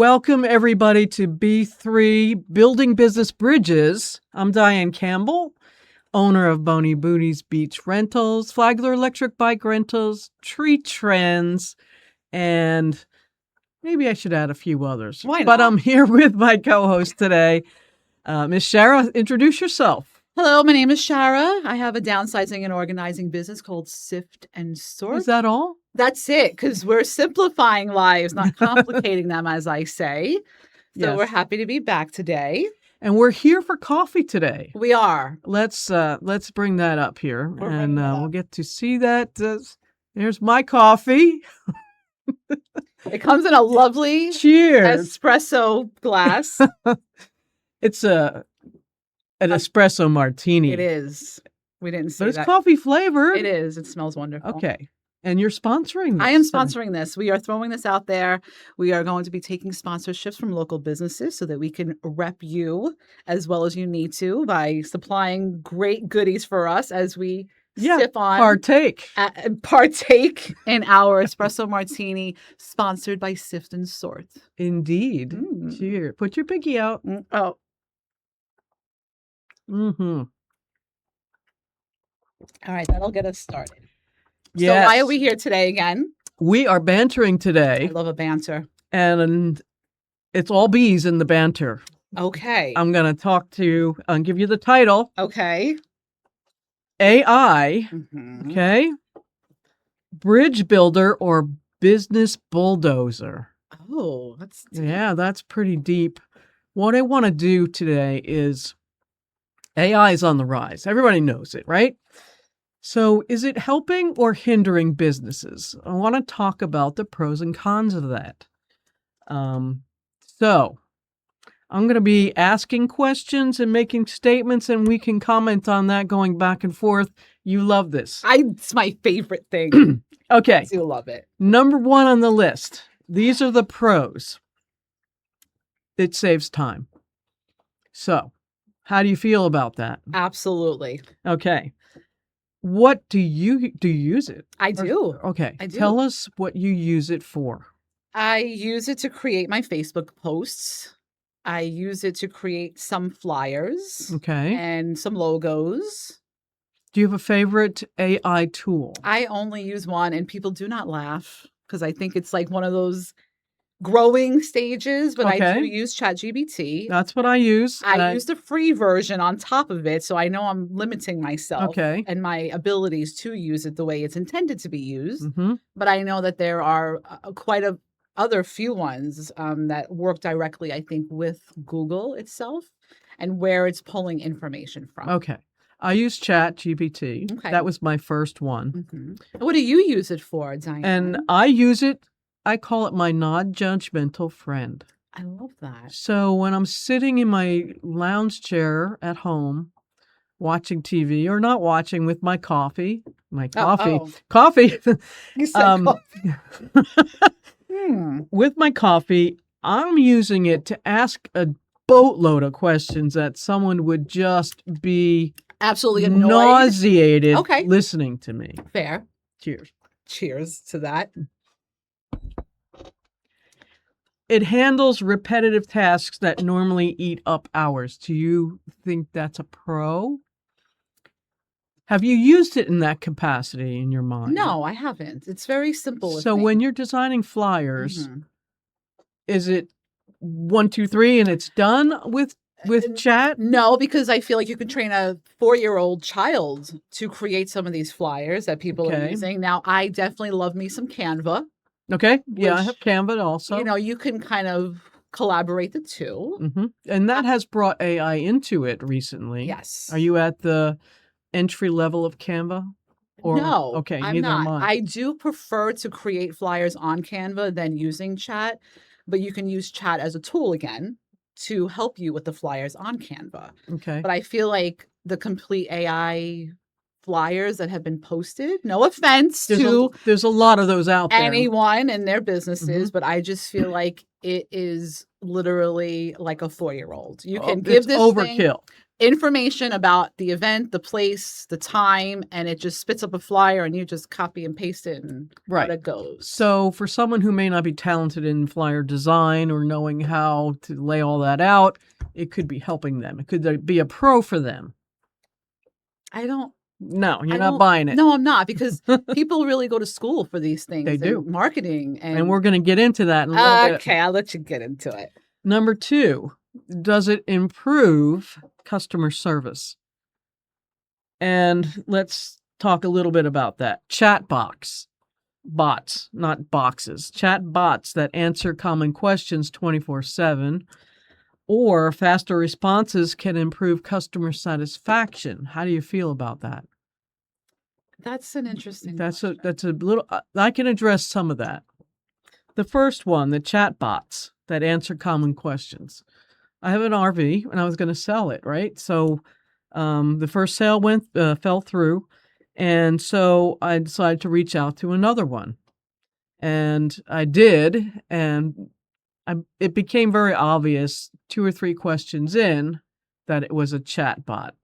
Welcome, everybody, to B3 Building Business Bridges. I'm Diane Campbell, owner of Boney Booties Beach Rentals, Flagler Electric Bike Rentals, Tree Trends, and maybe I should add a few others. Why not? But I'm here with my co-host today, Miss Shara. Introduce yourself. Hello, my name is Shara. I have a downsizing and organizing business called Sift and Sort. Is that all? That's it, because we're simplifying lives, not complicating them, as I say. So Yes. We're happy to be back today. And we're here for coffee today. We are. Let's bring that up here, We're and bringing it up. we'll get to see that. There's my coffee. It comes in a lovely Cheers. espresso glass. It's an espresso martini. It is. We didn't say But it's that. coffee flavored. It is. It smells wonderful. Okay. And you're sponsoring this. I am sponsoring this. We are throwing this out there. We are going to be taking sponsorships from local businesses so that we can rep you as well as you need to by supplying great goodies for us as we sip on, partake in our espresso martini sponsored by Sift and Sort. Indeed. Mm. Cheers. Put your pinky out. Oh, Mm-hmm. all right. That'll get us started. Yes. So why are we here today again? We are bantering I today, love a banter. and it's all bees in the banter. Okay. I'm going to I'll give you the title, Okay. AI, Mhm. okay? Bridge builder or business bulldozer. Oh, that's Yeah, that's pretty deep. What I want to do today is AI is on the rise. Everybody knows it, right? So is it helping or hindering businesses? I want to talk about the pros and cons of that. So I'm going to be asking questions and making statements, and we can comment on that going back and forth. You love this. It's my favorite thing. Okay. I do love it. Number one on the list. These are the pros. It saves time. So, how do you feel about that? Absolutely. Okay. What do you use it? I do. Okay. I do. Tell us what you use it for. I use it to create my Facebook posts. I use it to create some flyers Okay. and some logos. Do you have a favorite AI tool? I only use one, and people do not laugh because I think it's like one of those growing stages, but I Okay. do use ChatGPT. That's what I use. I use the free version on top of it, so I know I'm limiting myself Okay. and my abilities to use it the way it's intended to be used. Mm-hmm. But I know that there are quite a other few ones that work directly, I think, with Google itself and where it's pulling information from. Okay. I use ChatGPT. Okay. That was my first one. Mhm. What do you use it for, Diane? And I use it, I call it my non-judgmental friend. I love that. So when I'm sitting in my lounge chair at home, watching TV or not watching with my coffee, coffee, You said coffee. with my coffee, I'm using it to ask a boatload of questions that someone would just be Absolutely annoyed. nauseated Okay. listening to me. Fair. Cheers. Cheers to that. It handles repetitive tasks that normally eat up hours. Do you think that's a pro? Have you used it in that capacity in your mind? No, I haven't. It's very simple. with So me. when you're designing flyers, Mhm. is it 1, 2, 3 and it's done with chat? No, because I feel like you can train a 4-year-old child to create some of these flyers that people are Okay. using. Now, I definitely love me some Canva. Okay. Yeah, I Which, have Canva also. You know, you can kind of collaborate the two. Mm-hmm. And that has brought AI into it recently. Yes. Are you at the entry level of Canva? No, Okay, I'm neither not. am I. I do prefer to create flyers on Canva than using chat, but you can use chat as a tool again to help you with the flyers on Canva. Okay. But I feel like the complete AI flyers that have been posted, no offense There's a lot of those out there. anyone and their businesses, but I just feel like it is literally like a 4-year-old. You can give it's this overkill. information about the event, the place, the time, and it just spits up a flyer and you just copy and paste it and out it goes. So for someone who may not be talented in flyer design or knowing how to lay all that out, it could be helping them. It could be a pro for them. No, you're not buying it. No, I'm not, because people really go to school for these things. They do. Marketing. And we're going to get into that in a little bit. Okay, I'll let you get into it. Number 2, does it improve customer service? And let's talk a little bit about that. Bots, not boxes. Chat bots that answer common questions 24/7. Or faster responses can improve customer satisfaction. How do you feel about that? That's an interesting That's a little, I can address some of that. The first one, the chat bots that answer common questions. I have an RV and I was going to sell it, right? So the first sale fell through. And so I decided to reach out to another one. And I did. And it became very obvious 2 or 3 questions in that it was a chat bot.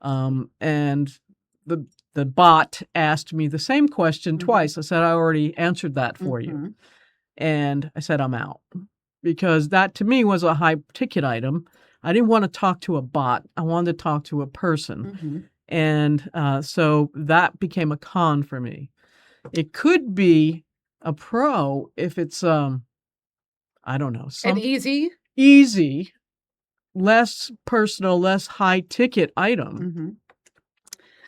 And the bot asked me the same question twice. I said, I already answered that for you. And I said, I'm out. Because that to me was a high ticket item. I didn't want to talk to a bot. I wanted to talk to a person. And so that became a con for me. It could be a pro if it's I don't know. And easy, less personal, less high ticket item.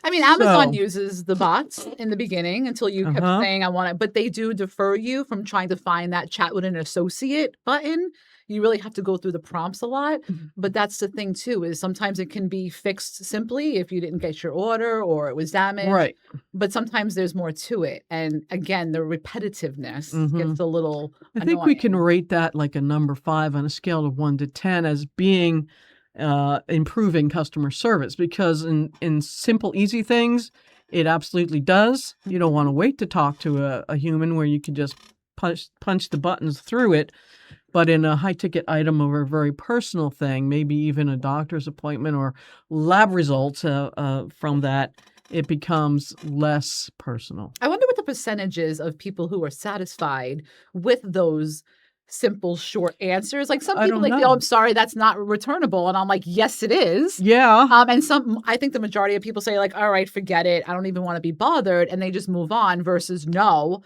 I mean, Amazon uses the bots in the beginning until you kept saying, I want it. But they do defer you from trying to find that chat with an associate button. You really have to go through the prompts a lot. But that's the thing, too, is sometimes it can be fixed simply if you didn't get your order or it was damaged. Right. But sometimes there's more to it. And again, the repetitiveness gets a little I think we can rate that like a number 5 on a scale of 1 to 10 as being improving customer service, because in simple, easy things, it absolutely does. You don't want to wait to talk to a human where you can just punch the buttons through it. But in a high-ticket item or a very personal thing, maybe even a doctor's appointment or lab results from that, it becomes less personal. I wonder what the percentage is of people who are satisfied with those simple, short answers. Like some people like, oh, I'm sorry, that's not returnable. And I'm like, yes, it is. Yeah. And I think the majority of people say like, all right, forget it. I don't even want to be bothered. And they just move on versus no,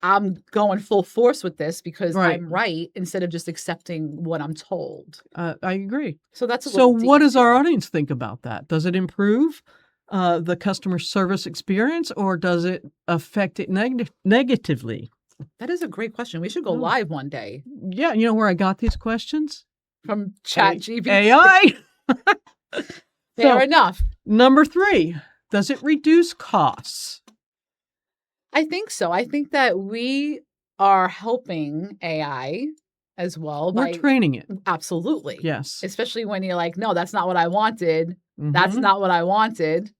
I'm going full force with this because I'm right instead of just accepting what I'm told. I agree. So that's so what does our audience think about that? Does it improve the customer service experience, or does it affect it negatively? That is a great question. We should go live one day. Yeah. You know where I got these questions? From ChatGPT. AI. Fair enough. Number 3, does it reduce costs? I think so. I think that we are helping AI as well. We're training it. Absolutely. Yes. Especially when you're like, no, that's not what I wanted. That's not what I wanted.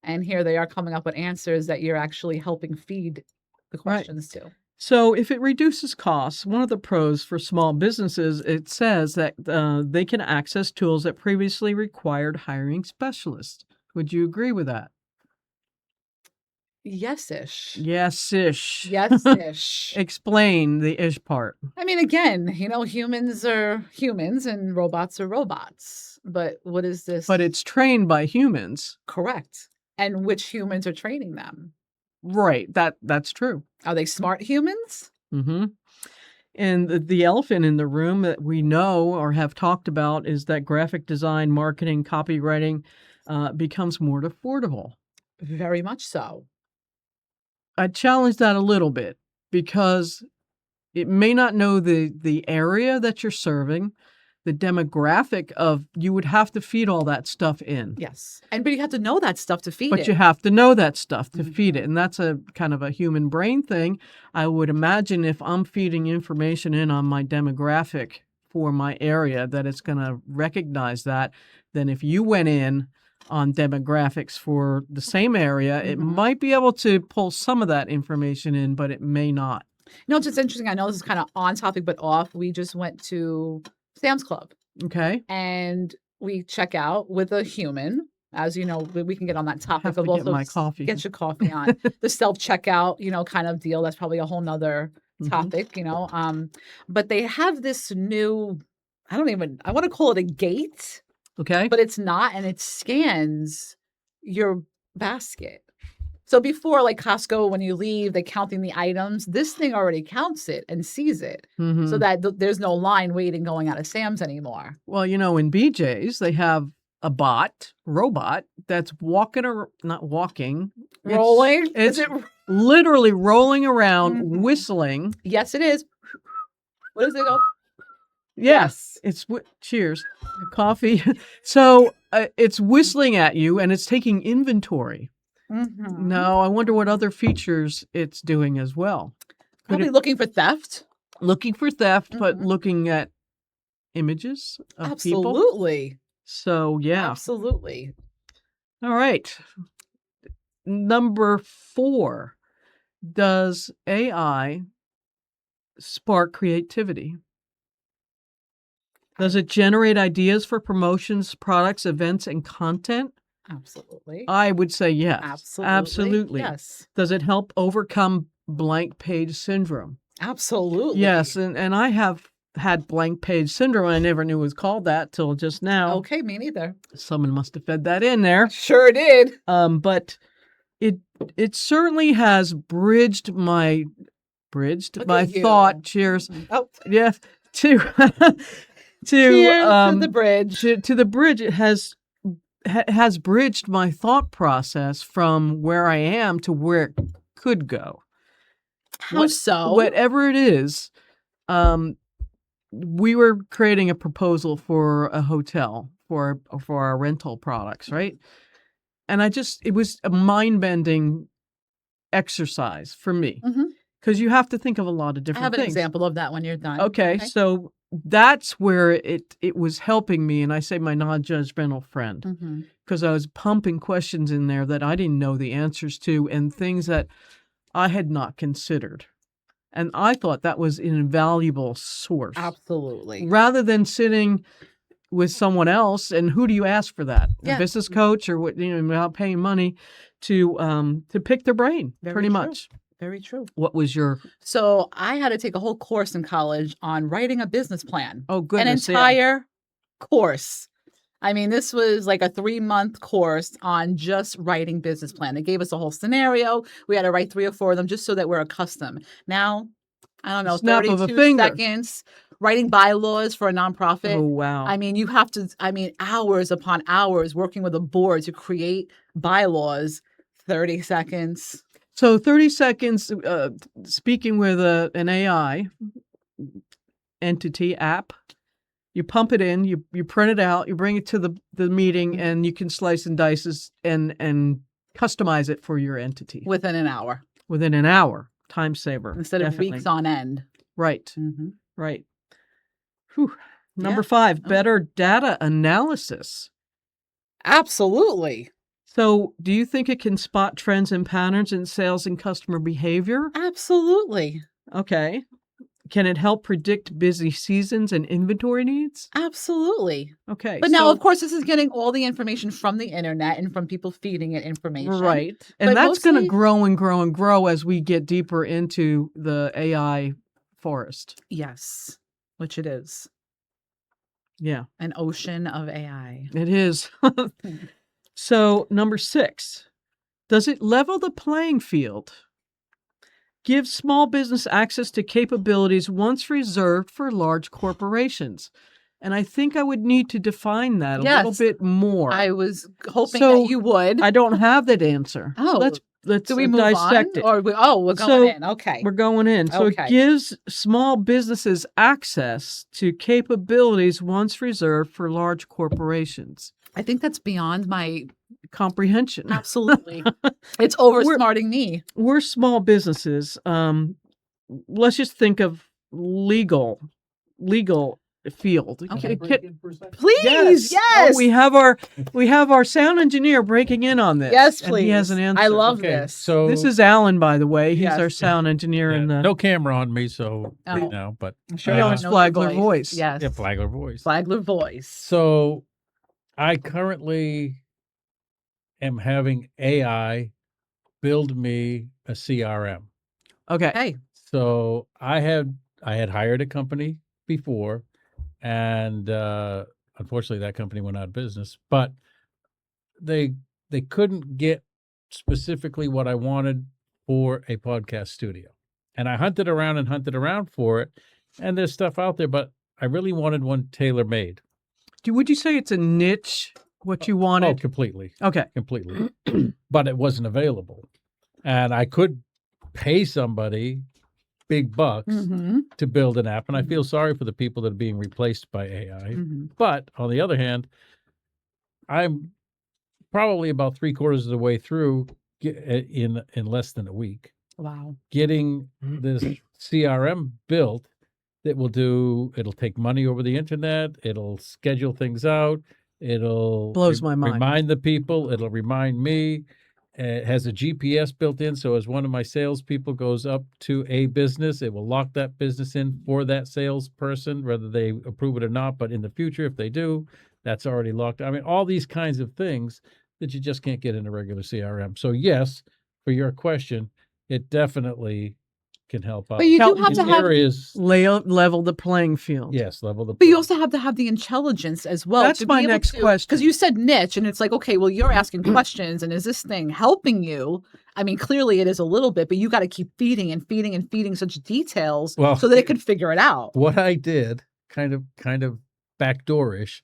And here they are coming up with answers that you're actually helping feed the questions to. So if it reduces costs, one of the pros for small businesses, it says that they can access tools that previously required hiring specialists. Would you agree with that? Yes-ish. Yes-ish. Yes-ish. Explain the ish part. I mean, again, humans are humans and robots are robots. But what is this? But it's trained by humans. Correct. And which humans are training them? Right. That's true. Are they smart humans? And the elephant in the room that we know or have talked about is that graphic design, marketing, copywriting becomes more affordable. Very much so. I challenge that a little bit because it may not know the area that you're serving, the demographic of, you would have to feed all that stuff in. Yes. But you have to know that stuff to feed it. But you have to know that stuff to feed it. And that's a kind of a human brain thing. I would imagine if I'm feeding information in on my demographic for my area, that it's going to recognize that. Then if you went in on demographics for the same area, it might be able to pull some of that information in, but it may not. It's just interesting. I know this is kind of on topic, but off. We just went to Sam's Club. Okay. And we check out with a human. As you know, we can get on that I topic have of to get also my coffee. get your coffee on the self-checkout, kind of deal. That's probably a whole nother Mhm. topic, but they have this new, I want to call it a gate, Okay. but it's not, and it scans your basket. So before, like Costco, when you leave, they're counting the items. This thing already counts it and sees it, so Mhm. that there's no line waiting going out of Sam's anymore. Well, in BJ's, they have a robot that's not walking. Rolling? It's Is it? literally rolling around, Mhm. whistling. Yes, it is. What does it go? Yes. Cheers. Coffee. So it's whistling at you and it's taking inventory. Mhm. Now, I wonder what other features it's doing as well. Probably looking for theft. Looking for theft, but Mhm. looking at images of people. Absolutely. So, yeah. Absolutely. All right. Number 4. Does AI spark creativity? Does it generate ideas for promotions, products, events, and content? Absolutely. I would say yes. Absolutely. Absolutely. Yes. Does it help overcome blank page syndrome? Absolutely. Yes, and I have had blank page syndrome. I never knew it was called that till just now. Okay, me neither. Someone must have fed that in there. Sure did. But it certainly has bridged my Look at you. thought. Cheers. Oh, Yes, to cheers to the bridge. to the bridge. It has bridged my thought process from where I am to where it could go. How so? Whatever it is, we were creating a proposal for a hotel for our rental products, right? And it was a mind-bending exercise for me because you have to think of a lot of I different have an things. example of that when you're done. Okay, so that's where it was helping me, and I say my non-judgmental friend, because I was pumping questions in there that I didn't know the answers to and things that I had not considered. And I thought that was an invaluable source. Absolutely. Rather than sitting with someone else, and who do you ask for that? Yeah. A business coach or what, without paying money to pick their brain, pretty much. Very true. What was your... So I had to take a whole course in college on writing a business plan. Oh, goodness. An entire course. I mean, this was like a 3-month course on just writing business plan. It gave us a whole scenario. We had to write 3 or 4 of them just so that we're accustomed. Now, I don't know, Snap of a 32 finger. seconds, writing bylaws for a nonprofit. Oh, wow. I mean, you have to, hours upon hours working with a board to create bylaws, 30 seconds. So 30 seconds speaking with an AI entity app. You pump it in, you print it out, you bring it to the meeting, and you can slice and dice and customize it for your entity. Within an hour. Within an hour. Time saver. Instead of weeks on end. Right. Mm-hmm. Right. Whew. Number 5, better data analysis. Absolutely. So do you think it can spot trends and patterns in sales and customer behavior? Absolutely. Okay. Can it help predict busy seasons and inventory needs? Absolutely. Okay. But now, of course, this is getting all the information from the internet and from people feeding it information. Right. And that's going to grow and grow and grow as we get deeper into the AI forest. Yes, which it is. Yeah. An ocean of AI. It is. So, number 6, does it level the playing field? Give small business access to capabilities once reserved for large corporations. And I think I would need to define that a little bit more. I was hoping that you would. I don't have that answer. Oh, let's do we move dissect on? it. Or we're going in. Okay. We're going in. So it gives small businesses access to capabilities once reserved for large corporations. I think that's beyond my comprehension. Absolutely. It's oversmarting me. We're small businesses. Let's just think of legal field. Okay. Yes. Please, yes. Oh, we have our sound engineer breaking in on this. Yes, please. And he has an answer. I love this. So this is Alan, by the way. He's our sound engineer. No camera on me, so but I'm sure it's Flagler voice. Yes. Yeah, Flagler voice. Flagler voice. So I currently am having AI build me a CRM. Okay. Hey, So I had hired a company before, and unfortunately that company went out of business. But they couldn't get specifically what I wanted for a podcast studio, and I hunted around for it, and there's stuff out there, but I really wanted one tailor made. Would you say it's a niche, what you Oh, wanted? completely, Okay. completely. But it wasn't available, and I could pay somebody big bucks mm-hmm. to build an app, and I feel sorry for the people that are being replaced by AI. Mm-hmm. But on the other hand, I'm probably about 3/4 of the way through in less than a week, Wow. getting this CRM built that it'll take money over the internet, it'll schedule things out, it'll Blows my mind. remind the people, it'll remind me. It has a GPS built in, so as one of my salespeople goes up to a business, it will lock that business in for that salesperson, whether they approve it or not. But in the future, if they do, that's already locked. I mean, all these kinds of things that you just can't get in a regular CRM. So yes, for your question, it definitely can help out. But you do Help have to in have, areas, Level the playing field. yes, level the. but you also have to have the intelligence as well. That's my next question. Because you said niche, and it's like, okay, well, you're asking questions, and is this thing helping you? I mean, clearly it is a little bit, but you got to keep feeding and feeding and feeding such details Well, so that it could figure it out. What I did, kind of backdoorish,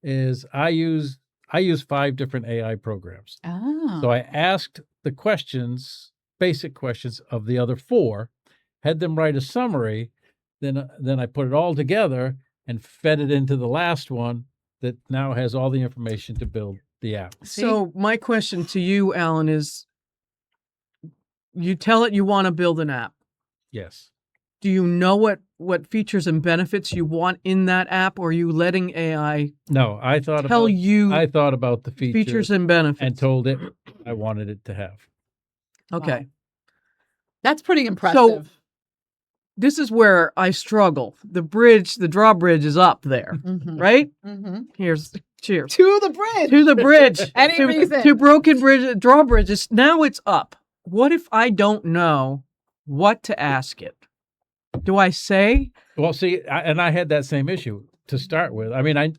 is I use 5 different AI programs. Oh. So I asked the questions, basic questions of the other 4, had them write a summary, then I put it all together and fed it into the last one that now has all the information to build the app. So my question to you, Alan, is you tell it you want to build an app. Yes. Do you know what features and benefits you want in that app, or are you letting AI No, I thought about the features and benefits? and told it I wanted it to have. Okay. Wow. That's pretty impressive. This is where I struggle. The drawbridge is up there, Mhm. right? Mhm. Cheers. To the bridge. To the bridge. Any reason. To broken drawbridges. Now it's up. What if I don't know what to ask it? Do I say? Well, see, I had that same issue to start with. I mean, I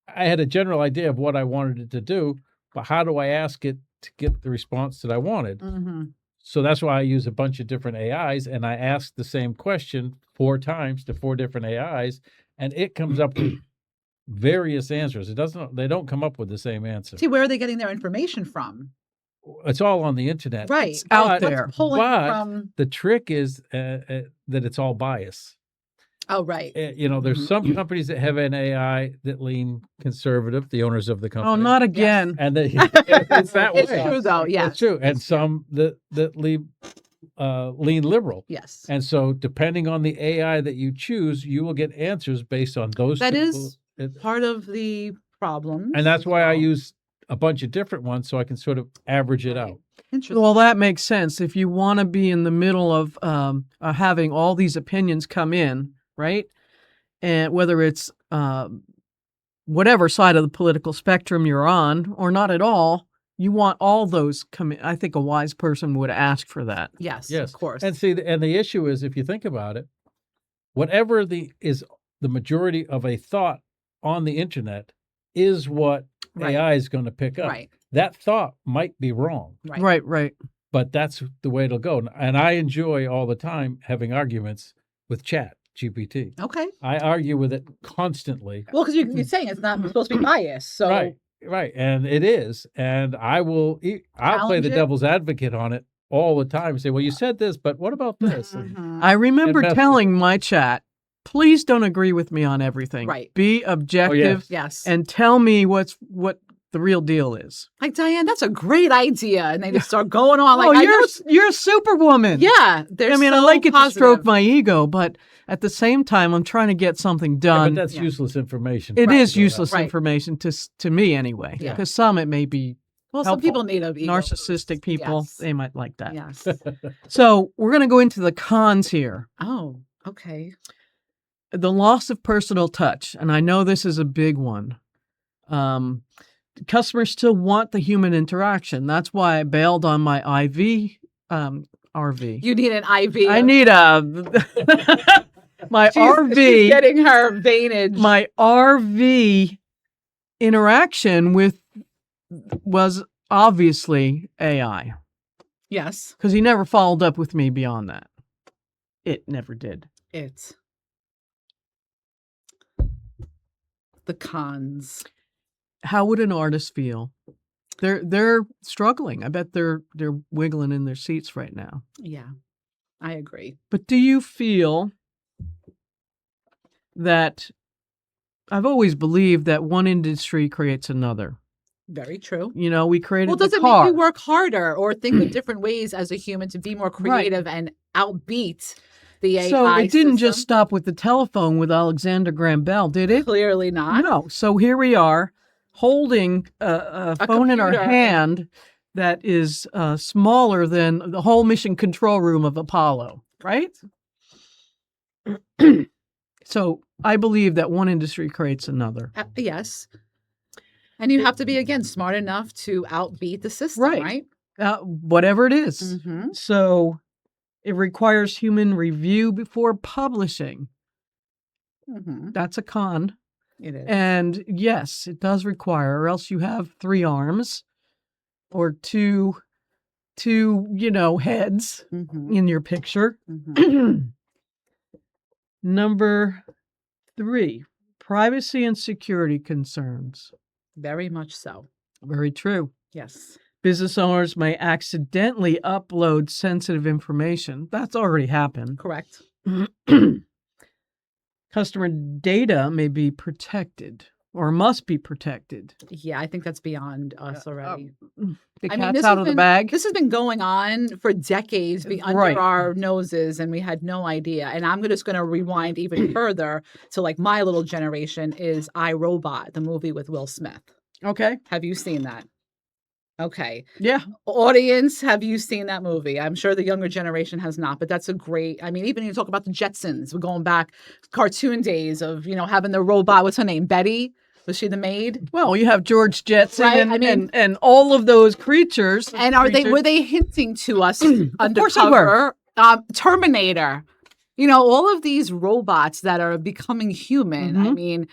had a general idea of what I wanted it to do, but how do I ask it to get the response that I wanted? Mm-hmm. So that's why I use a bunch of different AIs, and I ask the same question 4 times to 4 different AIs, and it comes up with various answers. They don't come up with the same answer. See, where are they getting their information from? It's all on the internet. Right. It's out What's there. pulling But from... the trick is that it's all bias. Oh, right. There's some companies that have an AI that lean conservative, the owners of the company. Oh, not again. And it's that way. It's true, though. Yes. It's true. And some that lean liberal. Yes. And so depending on the AI that you choose, you will get answers based on those. That is part of the problem. And that's why I use a bunch of different ones so I can sort of average it out. Interesting. Well, that makes sense. If you want to be in the middle of having all these opinions come in, right? And whether it's whatever side of the political spectrum you're on or not at all, you want all those come in. I think a wise person would ask for that. Yes, Yes, of course. And see, and the issue is, if you think about it, whatever is the majority of a thought on the internet is what Right. AI is going to pick up. Right. That thought might be wrong, Right. but that's the way it'll go. And I enjoy all the time having arguments with Chat GPT. Okay. I argue with it constantly. Well, because you're saying it's not supposed to be biased. So Right. And it is. And I'll play Challenge the it. devil's advocate on it all the time. Say, well, you said this, but what about this? Mhm. I remember And mess with telling my chat, please don't agree with me on everything. Right. Be objective Yes. and tell me what the real deal is. Like, Diane, that's a great idea. And they just start going on like, Oh, I know you're a superwoman. yeah. They're I mean, I so like it to stroke positive. my ego, but at the same time, I'm trying to get something Yeah, done. but that's Yeah. useless information. It Right. is useless Right. information to me anyway. Yeah. Because some it may be Well, some helpful. people need a ego narcissistic boost. people. Yes. They might like that. Yes. So we're going to go into the cons here. Oh, okay. The loss of personal touch, and I know this is a big one. customers still want the human interaction. That's why I bailed on my RV. You need an IV. I need a my She's RV. getting her veinage. My RV interaction was obviously AI, Yes, because he never followed up with me beyond that. It never did. it's the cons. How would an artist feel? They're struggling. I bet they're wiggling in their seats right now. Yeah, I agree. But do you feel that I've always believed that one industry creates another? Very true. You know, we created Well, the does it car. make you work harder or think of different ways as a human to be more creative and outbeat the AI So it didn't just system? stop with the telephone with Alexander Graham Bell, did it? Clearly not. No. So here we are holding a phone in our computer. hand that is smaller than the whole mission control room of Apollo, right? So I believe that one industry creates another. Yes. And you have to be, again, smart enough to outbeat the system, Right. right? Whatever it is. Mm-hmm. So it requires human review before publishing. Mm-hmm. That's a con. It is. And yes, it does require, or else you have 3 arms or two heads Mm-hmm. in your picture. Mm-hmm. Number 3, privacy and security concerns. Very much so. Very true. Yes. Business owners may accidentally upload sensitive information. That's already happened. Correct. Customer data may be protected or must be protected. Yeah, I think that's beyond us already. The I mean, cat's this out has of the been- bag. This has been going on for decades under Right. our noses, and we had no idea. And I'm just going to rewind even further to like my little generation is I, Robot, the movie with Will Smith. Okay. Have you seen that? Okay. Yeah. Audience, have you seen that movie? I'm sure the younger generation has not, but that's a great, I mean, even you talk about the Jetsons, we're going back cartoon days of, having the robot, what's her name? Betty? Was she the maid? Well, you have George Jetson Right, and, I mean- and all of those creatures. And were they hinting to us course they undercover? Terminator. All of these robots that are becoming human. I Mhm. mean,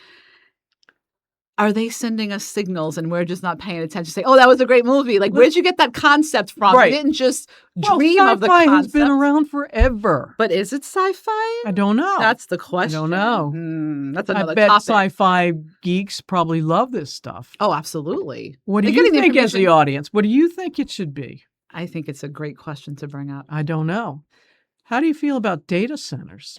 are they sending us signals and we're just not paying attention? Say, oh, that was a great movie. Like, where'd you get that concept from? Right. You didn't just Well, dream of the sci-fi concept. has been around forever. But is it sci-fi? I don't know. That's the question. know. That's I another bet topic. sci-fi geeks probably love this stuff. Oh, absolutely. What do They're you getting the think as the information- audience? What do you think it should be? I think it's a great question to bring up. I don't know. How do you feel about data centers?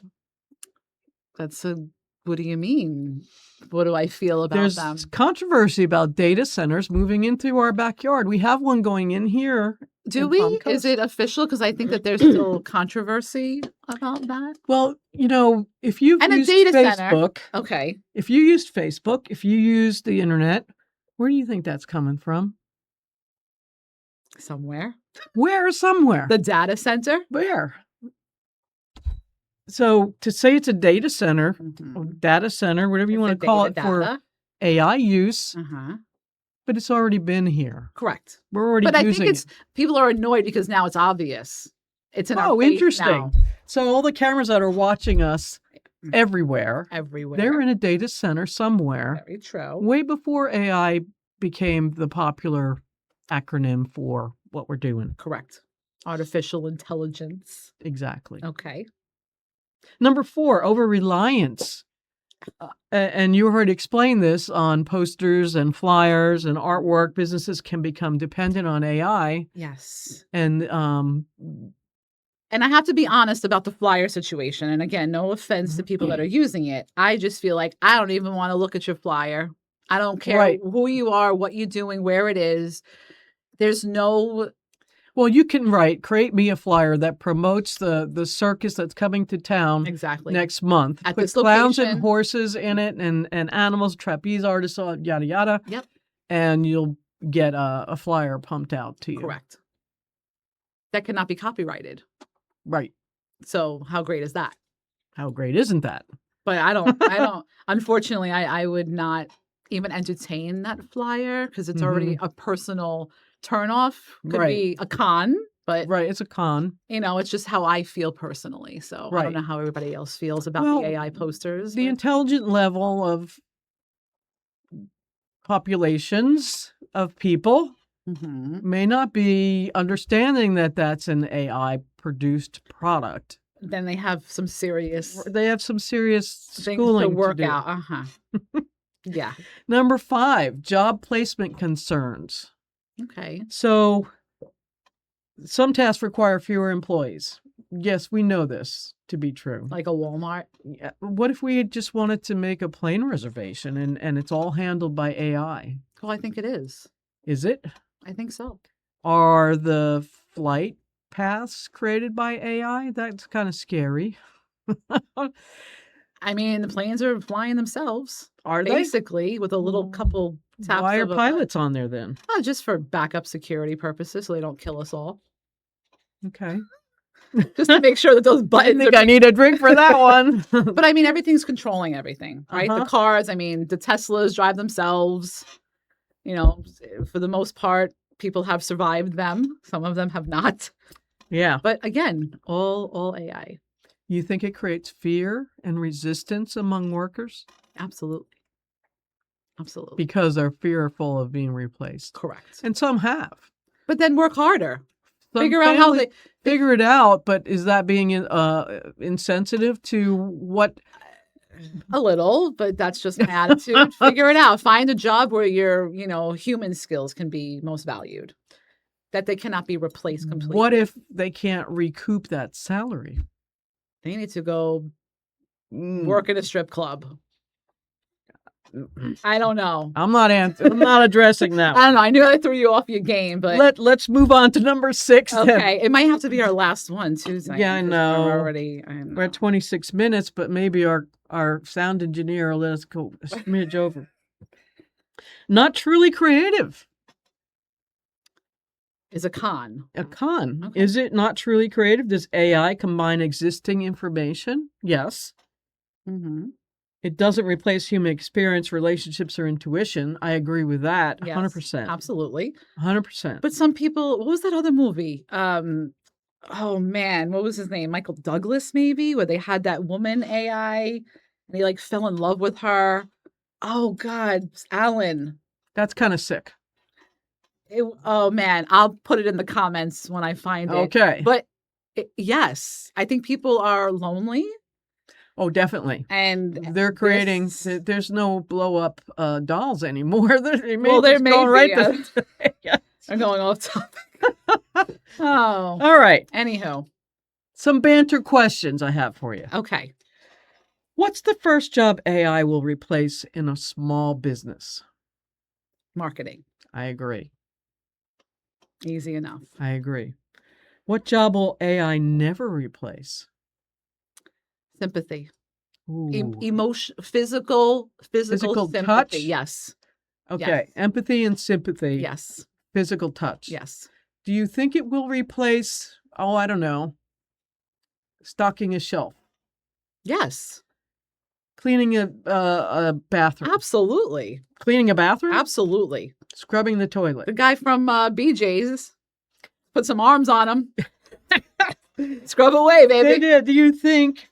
What do you mean? What do I feel about There's them? controversy about data centers moving into our backyard. We have one going in here. Do in we? Palm Is Coast. it official? Because I think that there's still controversy about that. Well, if you've And a used data center. Facebook, Okay. if you used Facebook, if you used the internet, where do you think that's coming from? Somewhere. Where? Somewhere. The data center? Where? So to say it's a data center, Mhm. data center, whatever you It's want a to call it data. for AI use, Uh-huh. but it's already been here. Correct. We're already But I using think people are annoyed because now it's obvious. It's in our Oh, face interesting. now, So all the cameras that are watching us everywhere, everywhere. they're in a data center somewhere, Very true. way before AI became the popular acronym for what we're doing. Correct. Artificial intelligence. Exactly. Okay. Number 4, over-reliance. And you already explained this on posters and flyers and artwork. Businesses can become dependent on AI. Yes. And And I have to be honest about the flyer situation. And again, no offense to people that are using it. I just feel like I don't even want to look at your flyer. I don't care Right. who you are, what you're doing, where it is. There's no well, you can create me a flyer that promotes the circus that's coming to town exactly next month. At Put this clowns location. and horses in it and animals, trapeze artists, yada, yada. Yep. And you'll get a flyer pumped out to you. correct. That cannot be copyrighted. Right. So how great is that? How great isn't that? But I don't, unfortunately, I would not even entertain that flyer because it's already a personal turnoff. Could be a con, but Right. It's a con. it's just how I feel personally. So I don't Right. know how everybody else feels about Well, the AI posters. The intelligent level of populations of people may not be understanding that that's an AI produced product. Then they have some serious They have some serious things schooling to work do. out. Yeah. Number 5, job placement concerns. Okay. So some tasks require fewer employees. Yes, we know this to be true. Like a Walmart. Yeah. What if we just wanted to make a plane reservation and it's all handled by AI? Well, I think it is. Is it? I think so. Are the flight paths created by AI? That's kind of scary. I mean, the planes are flying themselves. Are they? Basically, with a little couple taps. Why are of a pilots on there then? button. Just for backup security purposes, so they don't kill us all. Okay. Just to make sure that those I buttons. think I need a drink for that one. But I mean, everything's controlling everything, right? Uh-huh. The cars. I mean, the Teslas drive themselves. For the most part, people have survived them. Some of them have not. Yeah. But again, all AI. You think it creates fear and resistance among workers Absolutely. Absolutely. because they're fearful of being replaced? Correct. And some have. But then work harder. Some Figure out how families figure it out, but is that being insensitive to what? a little, but that's just my attitude. Figure it out. Find a job where your, human skills can be most valued. That they cannot be replaced completely. What if they can't recoup that salary? They need to go work at a strip club. I don't know. I'm not addressing that I one. don't know. I knew I threw you off your game, but Let's move on to number 6. then. okay. It might have to be our last one too. Diane, Yeah, I 'cause know. I know. We're at 26 minutes, but maybe our sound engineer will let us go a smidge over. Not truly creative. Is a con. A con. Okay. Is it not truly creative? Does AI combine existing information? Yes. Mm-hmm. It doesn't replace human experience, relationships, or intuition. I agree with that. Yes, 100%. Absolutely. 100%. But some people, what was that other movie? Oh man, what was his name? Michael Douglas, maybe, where they had that woman AI and he fell in love with her. Oh God, Alan. That's kind of sick. Oh man, I'll put it in the comments when I find it. Okay. But yes, I think people are lonely Oh, definitely. and They're creating. this- There's no blow up dolls anymore. They may Well, there just may go be, right yeah. to- Yeah. I'm going off topic. Oh, All right. anywho, Some banter questions I have for you. okay. What's the first job AI will replace in a small business? Marketing, I agree. easy enough. I agree. What job will AI never replace? Sympathy. Ooh. Emotion, physical sympathy. touch? Yes. Okay. yes. Empathy and sympathy. Yes. Physical touch. Yes. Do you think it will replace, I don't know, stocking a shelf, Yes. cleaning a bathroom, Absolutely. cleaning a bathroom, Absolutely. scrubbing the The toilet? guy from BJ's put some arms on him. Scrub away, They baby. did. Do you think,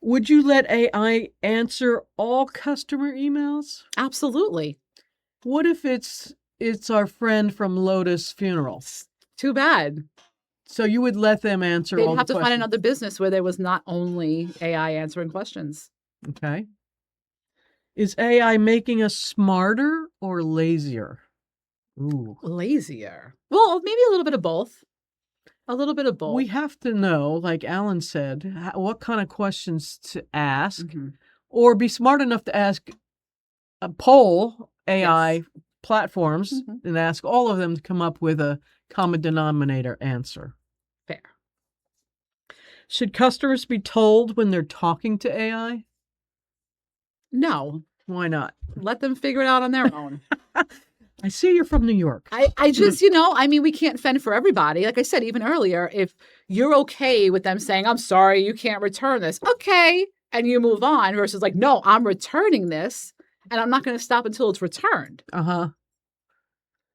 would you let AI answer all customer emails? Absolutely. What if it's our friend from Lotus Funeral? Too bad. So you would let them answer They'd all have the to find questions? another business where there was not only AI answering questions. Okay. Is AI making us smarter or lazier? Ooh. Lazier. Well, maybe a little bit of both. A little bit of both. We have to know, like Alan said, what kind of questions to ask, Mhm. or be smart enough to ask a poll AI Yes. platforms Mhm. and ask all of them to come up with a common denominator answer. Fair. Should customers be told when they're talking to AI? No. Why not? Let them figure it out on their own. I see you're from New York. I just, we can't fend for everybody. Like I said, even earlier, if you're okay with them saying, I'm sorry, you can't return this. Okay. And you move on versus no, I'm returning this. and I'm not going to stop until it's returned. Uh-huh.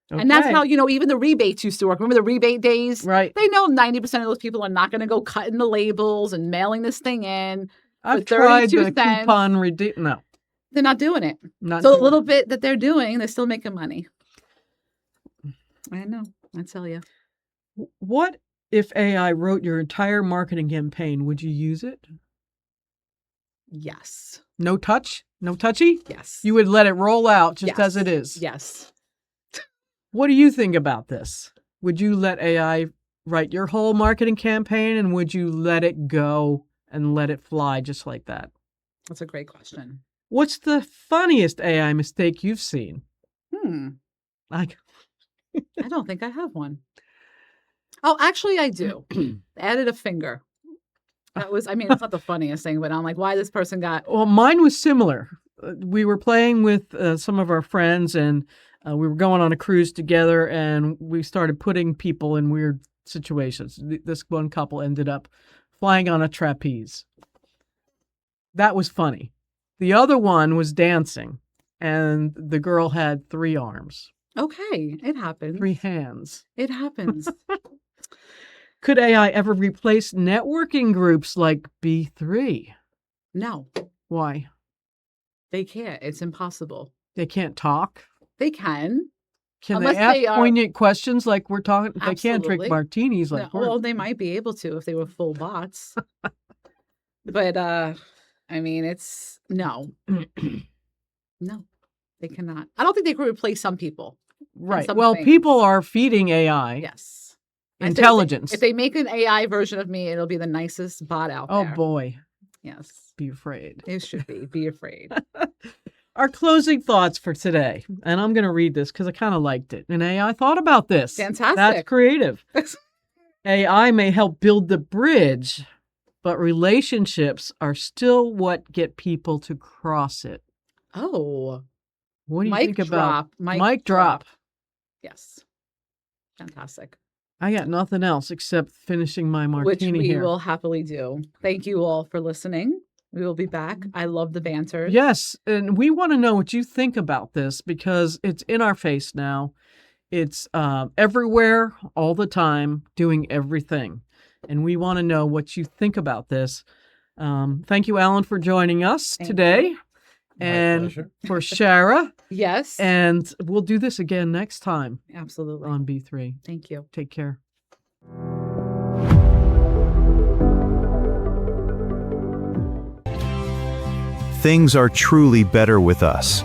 And that's Okay. how, even the rebates used to work. Remember the rebate days? Right. They know 90% of those people are not going to go cutting the labels and mailing this thing in. I've for tried 32 the cents. coupon redeem. No, They're not doing it. not So doing the little bit that they're doing, they're still making money. I know. I tell you. it. What if AI wrote your entire marketing campaign? Would you use it? Yes. No touch? No touchy? Yes. You would let it roll out just as Yes. it is? Yes. What do you think about this? Would you let AI write your whole marketing campaign, and would you let it go and let it fly just like that? That's a great question. What's the funniest AI mistake you've seen? Like, I don't think I have one. Oh, actually, I do. Added a finger. That was, it's not the funniest thing, but I'm like, why this person got. well, mine was similar. We were playing with some of our friends, and we were going on a cruise together, and we started putting people in weird situations. This one couple ended up flying on a trapeze. That was funny. The other one was dancing, and the girl had 3 arms, Okay, it happens. 3 hands. It happens. Could AI ever replace networking groups like B3? No, Why? they can't. It's impossible. They can't talk? They can. Can Unless they ask they are- poignant questions like we're talking? They can't drink Absolutely. martinis like No, we're. well, they might be able to if they were full bots. But it's no. No, they cannot. I don't think they could replace some people. Right. some Well, things. people are feeding AI Yes. I said intelligence. If they make an AI version of me, it'll be the nicest bot out Oh there. boy, Yes. be afraid. It should be. Be afraid. Our closing thoughts for today, and I'm going to read this because I kind of liked it. And AI thought about this. Fantastic. That's creative. AI may help build the bridge, but relationships are still what get people to cross it. Oh. What do you Mic think about drop. mic drop? Yes. Fantastic. I got nothing else except finishing my Which martini we here. will happily do. Thank you all for listening. We will be back. I love the banter. Yes, and we want to know what you think about this because it's in our face now. It's everywhere, all the time, doing everything. And we want to know what you think about this. Thank you, Alan, for joining us Thank today. My And pleasure. for Shara. Yes. And we'll do this again next time Absolutely. on B3. Thank you. Take care. Things are truly better with us.